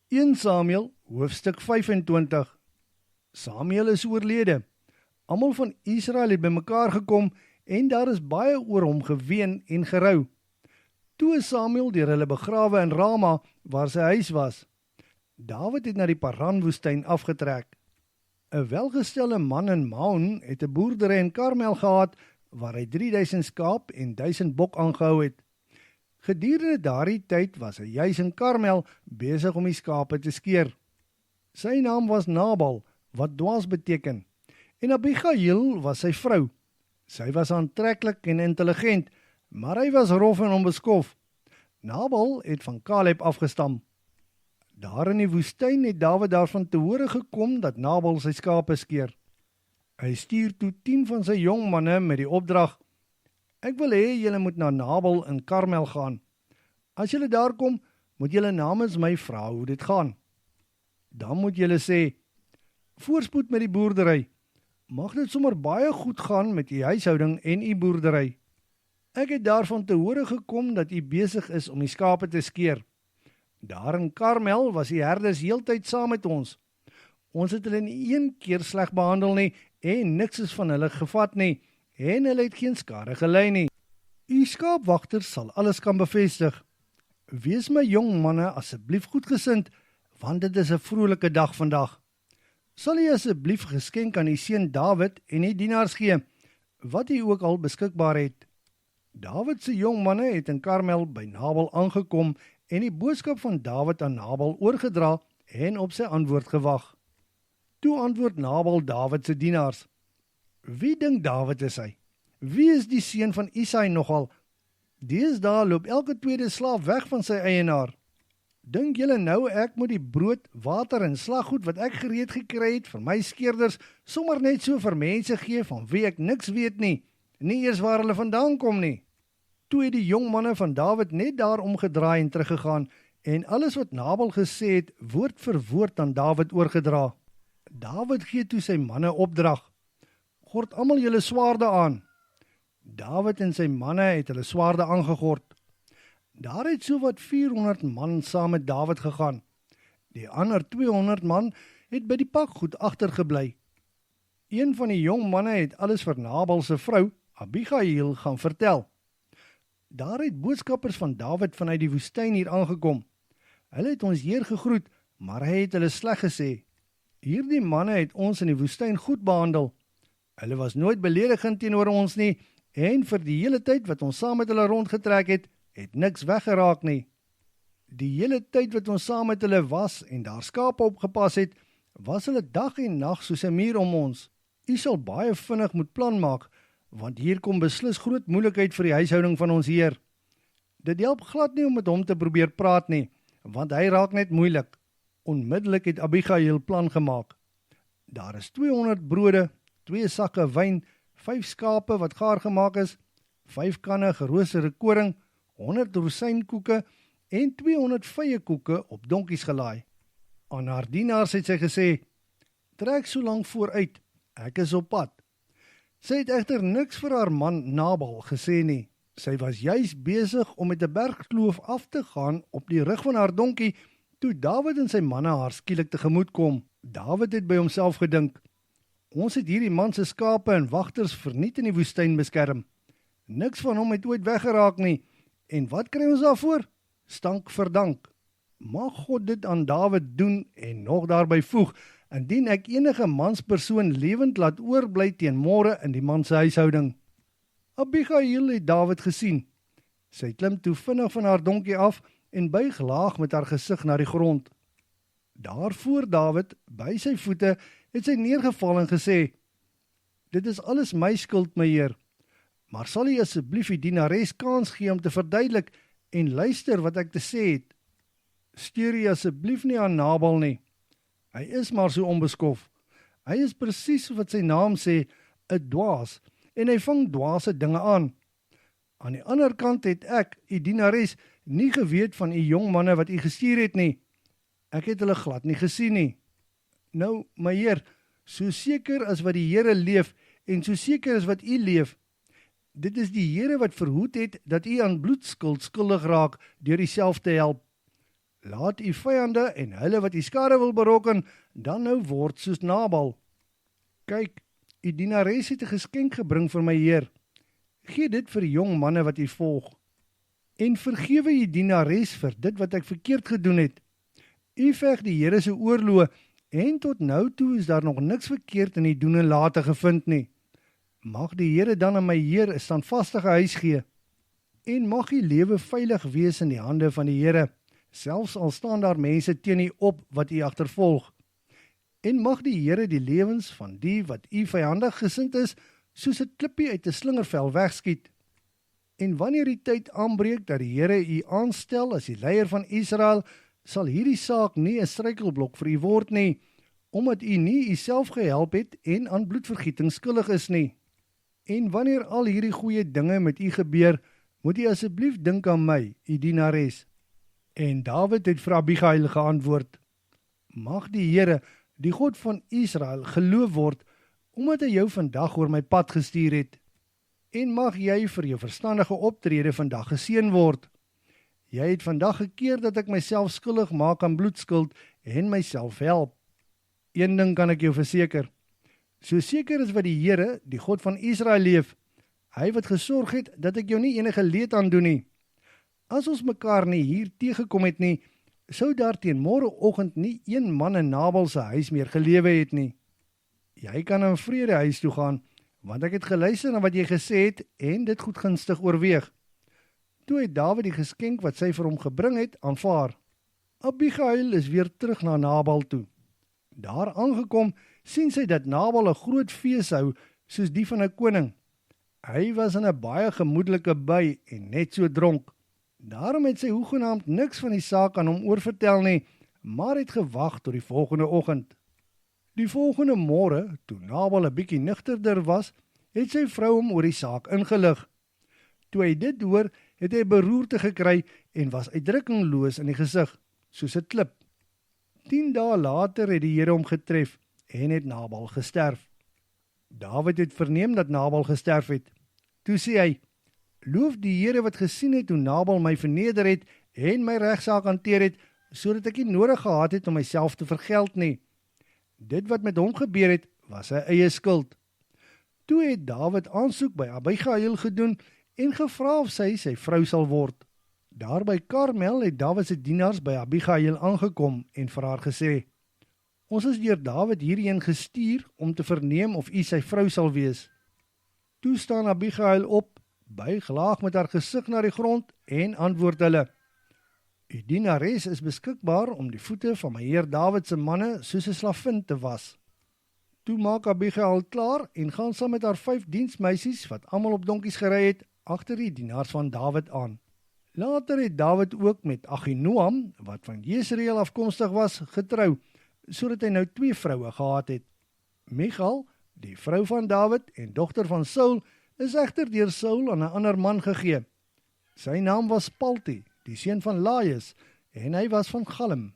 1 Samuel, hoofstuk 25. Samuel is oorlede. Almal van Israel het bymekaar gekom en daar is baie oor hom geween en gerou. Toe is Samuel deur hulle begrawe in Rama, waar sy huis was. Dawid het na die Paran-woestyn afgetrek. 'n welgestelde man in Maon het 'n boerdery in Karmel gehad, waar hy 3000 skaap en 1000 bok aangehou het. Gedurende daardie tyd was hy juis in Karmel besig om die skape te skeer. Sy naam was Nabal, wat dwaas beteken, en Abigail was sy vrou. Sy was aantreklik en intelligent, maar hy was rof en onbeskof. Nabal het van Kaleb afgestam. Daar in die woestyn het Dawid daarvan te hore gekom dat Nabal sy skape skeer. Hy stuur toe 10 van sy jong manne met die opdrag: "Ek wil hê julle moet na Nabal in Karmel gaan. As julle daar kom, moet julle namens my vra hoe dit gaan. Dan moet julle sê: voorspoed met die boerdery. Mag dit sommer baie goed gaan met u huishouding en u boerdery. Ek het daarvan te hore gekom dat u besig is om die skape te skeer. Daar in Karmel was die herders heeltyd saam met ons. Ons het hulle nie een keer sleg behandel nie en niks is van hulle gevat nie en hulle het geen skade gelei nie. U skaapwagters sal alles kan bevestig. Wees my jong manne asseblief goedgesind, want dit is 'n vrolike dag vandag. Sal u asseblief geskenk aan u seun Dawid en die dienaars gee, wat u ook al beskikbaar het." Dawid se jong manne het in Karmel by Nabal aangekom en die boodskap van Dawid aan Nabal oorgedra en op sy antwoord gewag. Toe antwoord Nabal Dawid se dienaars: "Wie dink Dawid is hy? Wie is die seun van Isai nogal? Deesdae loop elke tweede slaaf weg van sy eienaar. Dink julle nou ek moet die brood, water en slaggoed wat ek gereed gekry het vir my skeerders sommer net so vir mense gee van wie ek niks weet nie eers waar hulle vandaan kom nie?" Toe het die jong manne van Dawid net daar omgedraai en teruggegaan en alles wat Nabal gesê het woord vir woord aan Dawid oorgedra. Dawid gee toe sy manne opdrag: "Gord almal julle swaarde aan." Dawid en sy manne het hulle swaarde aangegord. Daar het sowat 400 man saam met Dawid gegaan. Die ander 200 man het by die pakgoed agtergebly. Een van die jong manne het alles vir Nabal se vrou, Abigail, gaan vertel. Daar het boodskappers van Dawid vanuit die woestyn hier aangekom. Hulle het ons heer gegroet, maar hy het hulle sleg gesê. Hierdie manne het ons in die woestyn goed behandel. Hulle was nooit beledigend teenoor ons nie, en vir die hele tyd wat ons saam met hulle rondgetrek het niks weggeraak nie. Die hele tyd wat ons saam met hulle was en daar skape opgepas het, was hulle dag en nag soos 'n muur om ons. U sal baie vinnig moet plan maak, want hier kom beslis groot moeilikheid vir die huishouding van ons heer. Dit help glad nie om met hom te probeer praat nie, want hy raak net moeilik." Onmiddellik het Abigail plan gemaak. Daar is 200 brode, 2 sakke wyn, 5 skape wat gaar gemaak is, 5 kanne geroosterde koring, 100 rosynkoeke en 200 vye koeke op donkies gelaai. Aan haar dienaars het sy gesê: "Trek so lank vooruit, ek is op pad." Sy het egter niks vir haar man Nabal gesê nie. Sy was juis besig om met 'n bergkloof af te gaan op die rug van haar donkie, toe Dawid en sy manne haar skielik tegemoet kom. Dawid het by homself gedink: "Ons het hierdie man se skape en wagters verniet in die woestyn beskerm. Niks van hom het ooit weggeraak nie. En wat kry ons daarvoor? Stank vir dank. Mag God dit aan Dawid doen en nog daarby voeg, indien ek enige manspersoon lewend laat oorbly teen môre in die man se huishouding." Abigail het Dawid gesien. Sy klim toe vinnig van haar donkie af en buig laag met haar gesig na die grond. Daar voor Dawid, by sy voete, het sy neergeval en gesê: "Dit is alles my skuld, my heer. Maar sal u asseblief die dienares kans gee om te verduidelik en luister wat ek te sê het. Steur u asseblief nie aan Nabal nie. Hy is maar so onbeskof. Hy is presies wat sy naam sê, 'n dwaas, en hy vang dwaase dinge aan. Aan die ander kant het ek, u dienares, nie geweet van u jong manne wat u gestuur het nie. Ek het hulle glad nie gesien nie. Nou, my heer, so seker as wat die Here leef en so seker as wat u leef, dit is die Here wat verhoed het dat u aan bloedskuld skuldig raak deur u self te help. Laat u vyande en hulle wat u skade wil berokken, dan nou word soos Nabal. Kyk, u dienares het 'n geskenk gebring vir my Heer. Gee dit vir die jong manne wat u volg. En vergewe u dienares vir dit wat ek verkeerd gedoen het. U veg die Here se oorloë, en tot nou toe is daar nog niks verkeerd in die doen en late gevind nie. Mag die Here dan aan my Heer 'n standvastige huis gee. En mag u lewe veilig wees in die hande van die Here, selfs al staan daar mense teen u op wat u agtervolg. En mag die Here die lewens van die wat u vyandig gesind is, soos 'n klippie uit 'n slingervel wegskiet. En wanneer die tyd aanbreek dat die Here u aanstel as die leier van Israel, sal hierdie saak nie 'n struikelblok vir u word nie, omdat u nie u self gehelp het en aan bloedvergieting skuldig is nie. En wanneer al hierdie goeie dinge met u gebeur, moet u asseblief dink aan my, u dienares. En Dawid het vir Abigail geantwoord: Mag die Here, die God van Israel, geloof word, omdat hy jou vandag oor my pad gestuur het. En mag jy vir jou verstandige optrede vandag geseën word. Jy het vandag gekeer dat ek myself skuldig maak aan bloedskuld en myself help. Een ding kan ek jou verseker. So seker is wat die Here, die God van Israel leef, hy wat gesorg het dat ek jou nie enige leed aandoen nie. As ons mekaar nie hier teëgekom het nie, sou daar teen môreoggend nie een man in Nabal se huis meer gelewe het nie. Jy kan in vrede huis toe gaan, want ek het geluister na wat jy gesê het en dit goedgunstig oorweeg. Toe het Dawid die geskenk wat sy vir hom gebring het, aanvaar. Abigail is weer terug na Nabal toe. Daar aangekom, sien sy dat Nabal 'n groot fees hou, soos die van 'n koning. Hy was in 'n baie gemoedelike bui en net so dronk. Daarom het sy hoegenaamd niks van die saak aan hom oorvertel nie, maar het gewag tot die volgende oggend. Die volgende môre, toe Nabal 'n bietjie nugterder was, het sy vrou hom oor die saak ingelig. Toe hy dit hoor, het hy beroerte gekry en was uitdrukkingloos in die gesig, soos 'n klip. 10 dae later het die Here hom getref en het Nabal gesterf. Dawid het verneem dat Nabal gesterf het. Toe sê hy: Loof die Here wat gesien het hoe Nabal my verneder het en my regsaak hanteer het, sodat ek nie nodig gehad het om myself te vergeld nie. Dit wat met hom gebeur het, was sy eie skuld. Toe het Dawid aansoek by Abigail gedoen en gevra of sy sy vrou sal word. Daar by Karmel het Dawid se dienaars by Abigail aangekom en vir haar gesê: Ons is deur Dawid hierheen gestuur om te verneem of u sy vrou sal wees. Toe staan Abigail op, buig laag met haar gesig na die grond en antwoord hulle: U dienares is beskikbaar om die voete van my heer Dawid se manne soos 'n slavin te was. Toe maak Abigail klaar en gaan saam met haar 5 diensmeisies wat almal op donkies gery het, agter die dienaars van Dawid aan. Later het Dawid ook met Ahinoam, wat van Jesreel afkomstig was, getrou, sodat hy nou 2 vroue gehad het. Michal, die vrou van Dawid en dogter van Saul, is egter deur Saul aan 'n ander man gegee. Sy naam was Palti, die seun van Laius, en hy was van Galem.